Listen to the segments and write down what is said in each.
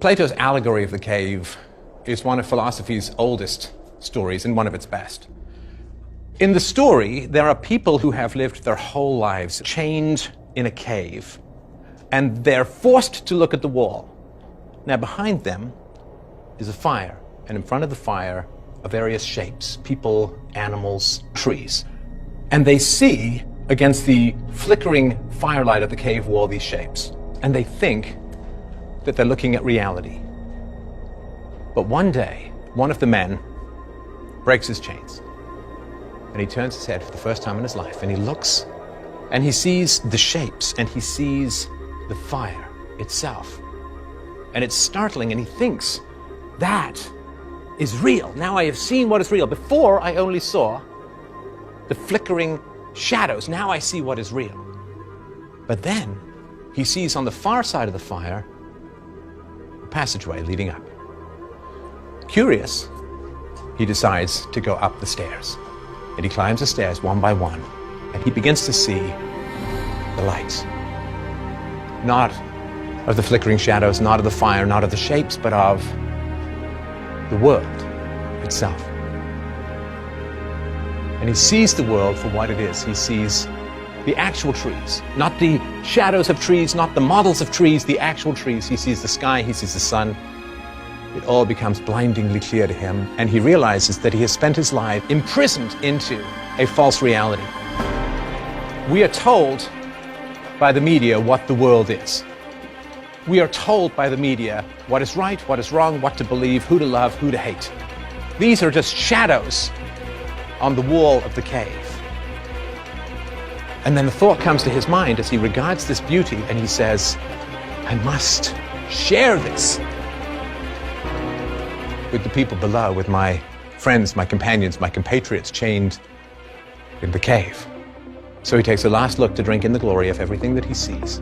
Plato's allegory of the cave is one of philosophy's oldest stories and one of its best. In the story, there are people who have lived their whole lives chained in a cave, and they're forced to look at the wall. Now, behind them is a fire, and in front of the fire are various shapes, people, animals, trees. And they see, against the flickering firelight of the cave wall, these shapes, and they think that they're looking at reality. But one day, one of the men breaks his chains, and he turns his head for the first time in his life, and he looks, and he sees the shapes, and he sees the fire itself. And it's startling, and he thinks, that is real. Now I have seen what is real. Before, I only saw the flickering shadows. Now I see what is real. But then, he sees on the far side of the fire a passageway leading up. Curious, he decides to go up the stairs. And he climbs the stairs one by one, and he begins to see the lights. Not of the flickering shadows, not of the fire, not of the shapes, but of the world itself. And he sees the world for what it is. He sees the actual trees, not the shadows of trees, not the models of trees, the actual trees. He sees the sky, he sees the sun. It all becomes blindingly clear to him, and he realizes that he has spent his life imprisoned into a false reality. We are told by the media what the world is. We are told by the media what is right, what is wrong, what to believe, who to love, who to hate. These are just shadows on the wall of the cave. And then the thought comes to his mind as he regards this beauty, and he says, I must share this with the people below, with my friends, my companions, my compatriots chained in the cave. So he takes a last look to drink in the glory of everything that he sees.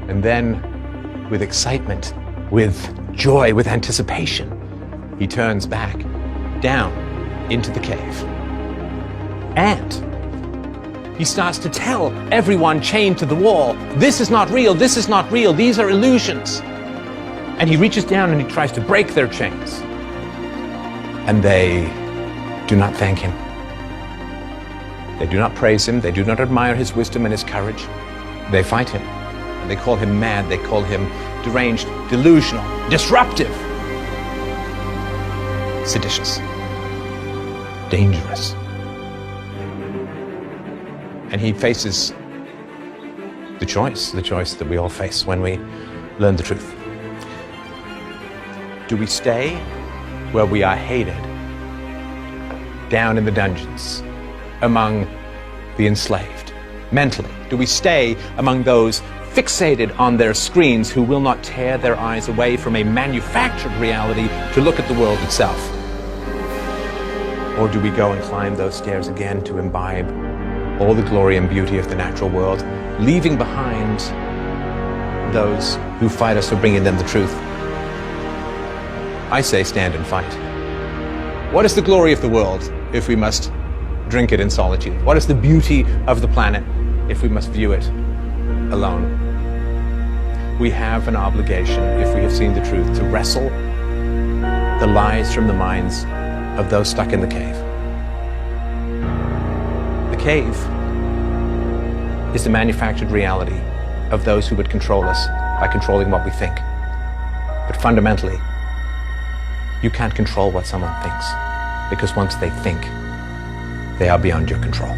And then, with excitement, with joy, with anticipation, he turns back down into the cave. And he starts to tell everyone chained to the wall, this is not real, this is not real, these are illusions. And he reaches down and he tries to break their chains. And they do not thank him. They do not praise him. They do not admire his wisdom and his courage. They fight him. And they call him mad. They call him deranged, delusional, disruptive, seditious, dangerous. And he faces the choice that we all face when we learn the truth. Do we stay where we are hated, down in the dungeons, among the enslaved, mentally? Do we stay among those fixated on their screens who will not tear their eyes away from a manufactured reality to look at the world itself? Or do we go and climb those stairs again to imbibe all the glory and beauty of the natural world, leaving behind those who fight us for bringing them the truth? I say stand and fight. What is the glory of the world if we must drink it in solitude? What is the beauty of the planet if we must view it alone? We have an obligation, if we have seen the truth, to wrestle the lies from the minds of those stuck in the cave. The cave is the manufactured reality of those who would control us by controlling what we think. But fundamentally, you can't control what someone thinks, because once they think, they are beyond your control.